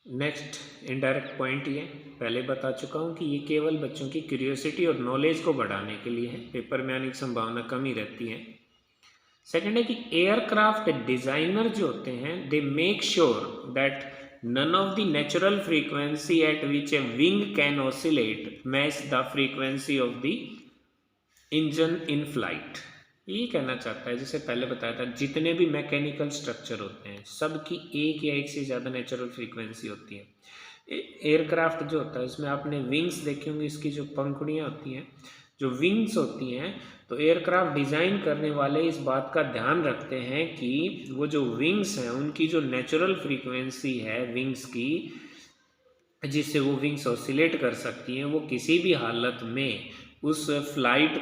Next indirect point ये पहले बता चुका हूँ कि ये केवल बच्चों की क्यूरियोसिटी और नॉलेज को बढ़ाने के लिए है, पेपर में आने की संभावना कम ही रहती है। सेकंड है कि एयरक्राफ्ट डिजाइनर जो होते हैं they make sure that none of the natural frequency at which a wing can oscillate match the frequency of the engine in flight। ये कहना चाहता है, जैसे पहले बताया था, जितने भी मैकेनिकल स्ट्रक्चर होते हैं सबकी एक या एक से ज़्यादा नेचुरल फ्रीक्वेंसी होती है। एयरक्राफ्ट जो होता है उसमें आपने विंग्स देखे होंगे, इसकी जो पंखुड़ियाँ होती हैं, जो विंग्स होती हैं, तो एयरक्राफ्ट डिज़ाइन करने वाले इस बात का ध्यान रखते हैं कि वो जो विंग्स हैं उनकी जो नेचुरल फ्रीक्वेंसी है विंग्स की, जिससे वो विंग्स ऑसिलेट कर सकती हैं, वो किसी भी हालत में उस फ्लाइट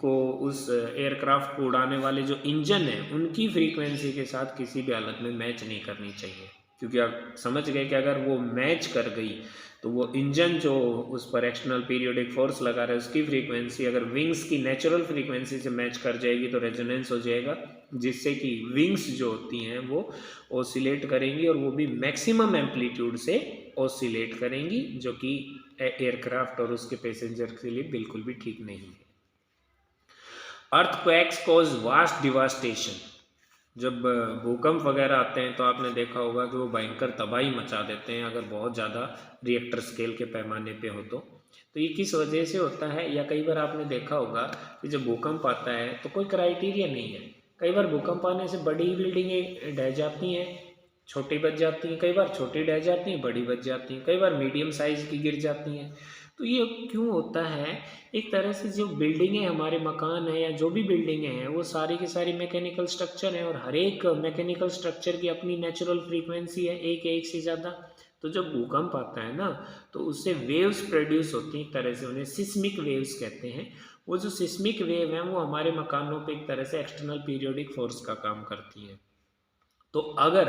को, उस एयरक्राफ्ट को उड़ाने वाले जो इंजन है उनकी फ्रीक्वेंसी के साथ किसी भी हालत में मैच नहीं करनी चाहिए। क्योंकि आप समझ गए कि अगर वो मैच कर गई तो वो इंजन जो उस पर एक्सटर्नल पीरियोडिक फोर्स लगा रहा है उसकी फ्रीक्वेंसी अगर विंग्स की नेचुरल फ्रीक्वेंसी से मैच कर जाएगी तो रेजोनेंस हो जाएगा, जिससे कि विंग्स जो होती हैं वो ऑसिलेट करेंगी और वो भी मैक्सिमम एम्पलीट्यूड से ऑसिलेट करेंगी, जो कि एयरक्राफ्ट और उसके पैसेंजर के लिए बिल्कुल भी ठीक नहीं है। Earthquakes cause vast devastation. जब भूकंप वगैरह आते हैं तो आपने देखा होगा कि वो भयंकर तबाही मचा देते हैं, अगर बहुत ज़्यादा रिएक्टर स्केल के पैमाने पे हो तो ये किस वजह से होता है, या कई बार आपने देखा होगा कि जब भूकंप आता है तो कोई क्राइटेरिया नहीं है। कई बार भूकंप आने से बड़ी बिल्डिंगें ढह जाती हैं, छोटी बच जाती हैं, कई बार छोटी ढह जाती हैं, बड़ी बच जाती हैं, कई बार मीडियम साइज़ की गिर जाती हैं। तो ये क्यों होता है? एक तरह से जो बिल्डिंगें, हमारे मकान है या जो भी बिल्डिंगें हैं, वो सारी की सारी मैकेनिकल स्ट्रक्चर है और हर एक मैकेनिकल स्ट्रक्चर की अपनी नेचुरल फ्रीक्वेंसी है, एक या एक से ज़्यादा। तो जब भूकंप आता है ना तो उससे वेव्स प्रोड्यूस होती हैं, एक तरह से उन्हें सिस्मिक वेव्स कहते हैं। वो जो सिस्मिक वेव हैं वो हमारे मकानों पे एक तरह से एक्सटर्नल पीरियोडिक फोर्स का काम करती हैं। तो अगर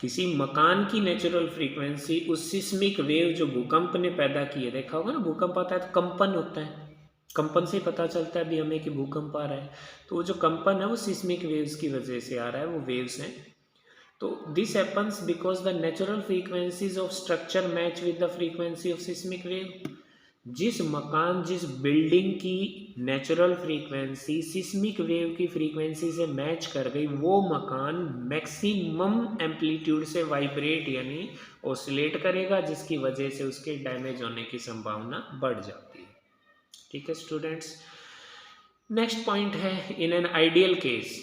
किसी मकान की नेचुरल फ्रीक्वेंसी उस सिस्मिक वेव जो भूकंप ने पैदा की है, देखा होगा ना भूकंप आता है तो कंपन होता है, कंपन से पता चलता है भी हमें कि भूकंप आ रहा है। तो वो जो कंपन है वो सिस्मिक वेव्स की वजह से आ रहा है, वो वेव्स हैं। तो this happens because the natural frequencies of structure match with the frequency of seismic wave. जिस मकान, जिस बिल्डिंग की नेचुरल फ्रीक्वेंसी सिस्मिक वेव की फ्रीक्वेंसी से मैच कर गई, वो मकान मैक्सिमम एम्पलीट्यूड से वाइब्रेट यानी ऑसिलेट करेगा, जिसकी वजह से उसके डैमेज होने की संभावना बढ़ जाती है। ठीक है स्टूडेंट्स, नेक्स्ट पॉइंट है इन एन आइडियल केस।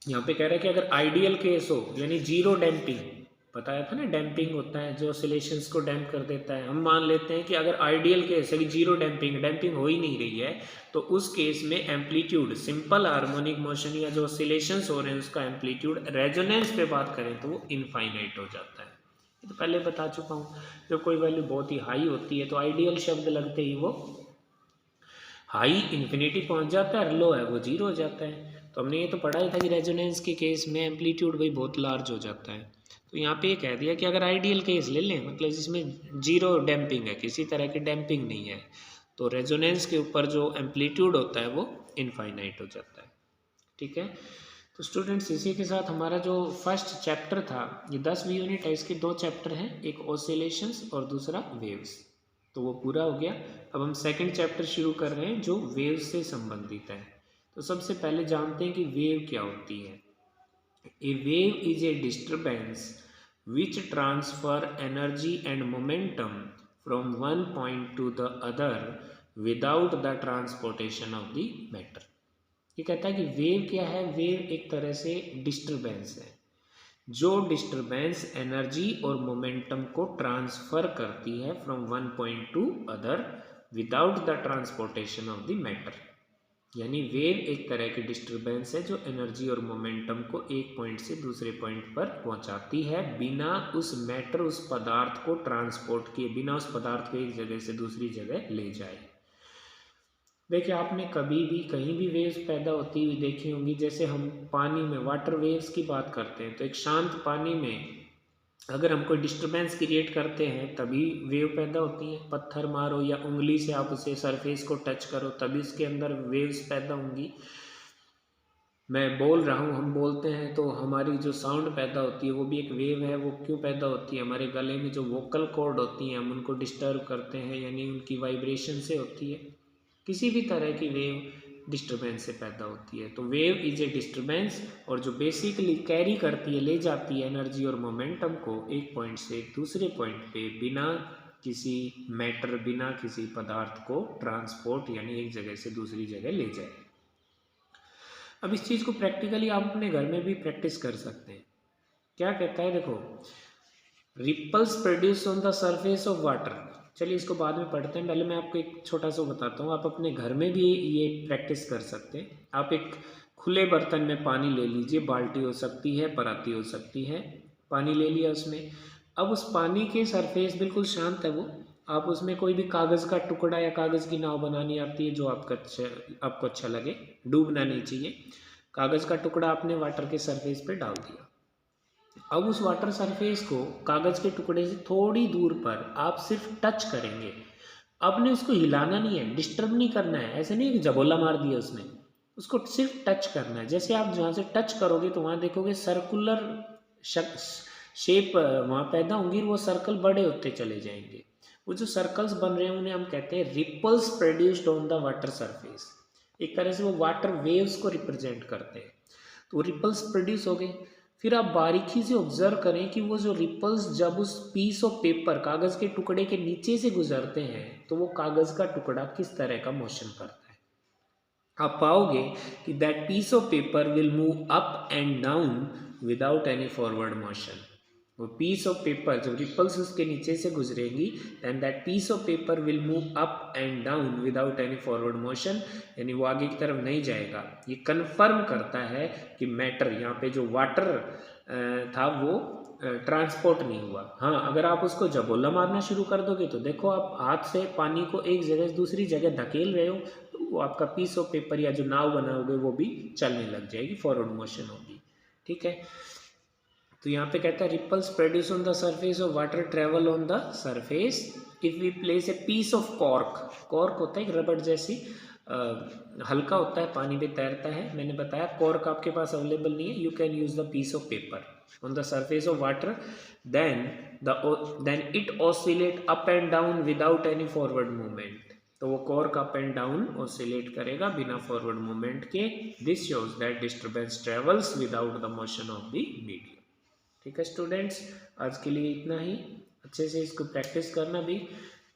यहाँ पे कह रहा है कि अगर आइडियल केस हो यानी जीरो डैम्पिंग, बताया था ना डैम्पिंग होता है जो ऑसिलेशंस को डैम्प कर देता है। हम मान लेते हैं कि अगर आइडियल केस है कि जीरो डैम्पिंग हो ही नहीं रही है, तो उस केस में एम्पलीट्यूड, सिंपल हार्मोनिक मोशन या जो ऑसिलेशंस हो रहे हैं उसका एम्पलीट्यूड, रेजोनेंस पे बात करें तो वो इनफाइनाइट हो जाता है। ये तो पहले बता चुका हूँ। जब कोई वैल्यू बहुत ही हाई होती है तो आइडियल शब्द लगते ही वो हाई इन्फिनिटी पहुँच जाता है और लो है वो जीरो हो जाता है। तो हमने ये तो पढ़ा ही था कि रेजोनेंस के केस में एम्पलीट्यूड भाई बहुत लार्ज हो जाता है। तो यहाँ पे ये कह दिया कि अगर आइडियल केस ले लें, मतलब जिसमें जीरो डैम्पिंग है, किसी तरह की डैम्पिंग नहीं है, तो रेजोनेंस के ऊपर जो एम्पलीट्यूड होता है वो इनफाइनाइट हो जाता है। ठीक है, तो स्टूडेंट्स इसी के साथ हमारा जो फर्स्ट चैप्टर था, ये 10वीं यूनिट है, इसके 2 चैप्टर हैं, एक ऑसिलेशंस और दूसरा वेव्स, तो वो पूरा हो गया। अब हम सेकंड चैप्टर शुरू कर रहे हैं जो वेव्स से संबंधित है। तो सबसे पहले जानते हैं कि वेव क्या होती है। A wave is a disturbance which transfer energy and momentum from one point to the other without the transportation of the matter। ये कहता है कि वेव क्या है? वेव एक तरह से डिस्टर्बेंस है जो डिस्टर्बेंस एनर्जी और मोमेंटम को ट्रांसफर करती है from one point two other without the transportation of the matter. यानी वेव एक तरह की डिस्टर्बेंस है जो एनर्जी और मोमेंटम को एक पॉइंट से दूसरे पॉइंट पर पहुंचाती है बिना उस मैटर, उस पदार्थ को ट्रांसपोर्ट किए, बिना उस पदार्थ को एक जगह से दूसरी जगह ले जाए। देखिए, आपने कभी भी कहीं भी वेव्स पैदा होती हुई देखी होंगी। जैसे हम पानी में वाटर वेव्स की बात करते हैं तो एक शांत पानी में अगर हम कोई डिस्टर्बेंस क्रिएट करते हैं तभी वेव पैदा होती है। पत्थर मारो या उंगली से आप उसे सरफेस को टच करो तभी उसके अंदर वेव्स पैदा होंगी। मैं बोल रहा हूँ, हम बोलते हैं तो हमारी जो साउंड पैदा होती है वो भी एक वेव है। वो क्यों पैदा होती है? हमारे गले में जो वोकल कॉर्ड होती हैं हम उनको डिस्टर्ब करते हैं, यानी उनकी वाइब्रेशन से होती है। किसी भी तरह की वेव डिस्टरबेंस से पैदा होती है। तो वेव इज ए डिस्टरबेंस, और जो बेसिकली कैरी करती है, ले जाती है एनर्जी और मोमेंटम को एक पॉइंट से एक दूसरे पॉइंट पे बिना किसी मैटर, बिना किसी पदार्थ को ट्रांसपोर्ट यानी एक जगह से दूसरी जगह ले जाए। अब इस चीज़ को प्रैक्टिकली आप अपने घर में भी प्रैक्टिस कर सकते हैं। क्या कहता है देखो, ripples produce on the surface of water. चलिए इसको बाद में पढ़ते हैं, पहले मैं आपको एक छोटा सा बताता हूँ। आप अपने घर में भी ये प्रैक्टिस कर सकते हैं। आप एक खुले बर्तन में पानी ले लीजिए, बाल्टी हो सकती है, पराती हो सकती है। पानी ले लिया उसमें, अब उस पानी के सरफेस बिल्कुल शांत है वो, आप उसमें कोई भी कागज़ का टुकड़ा या कागज़ की नाव बनानी आती है जो आपको अच्छा लगे, डूबना नहीं चाहिए। कागज़ का टुकड़ा आपने वाटर के सरफेस पे डाल दिया। अब उस वाटर सरफेस को कागज़ के टुकड़े से थोड़ी दूर पर आप सिर्फ टच करेंगे। आपने उसको हिलाना नहीं है, डिस्टर्ब नहीं करना है। ऐसे नहीं कि जबोला मार दिया उसने, उसको सिर्फ टच करना है। जैसे आप जहाँ से टच करोगे तो वहाँ देखोगे सर्कुलर शेप वहाँ पैदा होंगी, वो सर्कल बड़े होते चले जाएंगे। वो जो सर्कल्स बन रहे हैं उन्हें हम कहते हैं ripples produced on the water surface. एक तरह से वो वाटर वेव्स को रिप्रेजेंट करते हैं। तो रिपल्स प्रोड्यूस हो गए। फिर आप बारीकी से ऑब्जर्व करें कि वो जो रिपल्स जब उस पीस ऑफ पेपर, कागज़ के टुकड़े के नीचे से गुजरते हैं तो वो कागज़ का टुकड़ा किस तरह का मोशन करता है। आप पाओगे कि that piece of paper will move up and down without any forward motion. वो पीस ऑफ पेपर जब रिपल्स उसके नीचे से गुजरेंगी, then that piece of paper will move up and down without any forward motion, यानी वो आगे की तरफ नहीं जाएगा। ये कन्फर्म करता है कि मैटर, यहाँ पे जो वाटर था वो ट्रांसपोर्ट नहीं हुआ। हाँ, अगर आप उसको जबोला मारना शुरू कर दोगे तो देखो, आप हाथ से पानी को एक जगह से दूसरी जगह धकेल रहे हो, तो वो आपका पीस ऑफ पेपर या जो नाव बनाओगे वो भी चलने लग जाएगी, फॉरवर्ड मोशन होगी। ठीक है, तो यहाँ पे कहता है ripples produce on the surface of water travel on the surface if we place a piece of cork. Cork होता है एक रबड़ जैसी, हल्का होता है, पानी में तैरता है। मैंने बताया कॉर्क आपके पास अवेलेबल नहीं है, you can use the piece of paper on the surface of water, then it oscillate up and down without any forward movement. तो वो cork up and down oscillate करेगा बिना फॉरवर्ड मूवमेंट के। This shows that disturbance travels without the motion of the medium. ठीक है students, आज के लिए इतना ही। अच्छे से इसको प्रैक्टिस करना भी,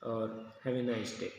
और हैव ए नाइस डे।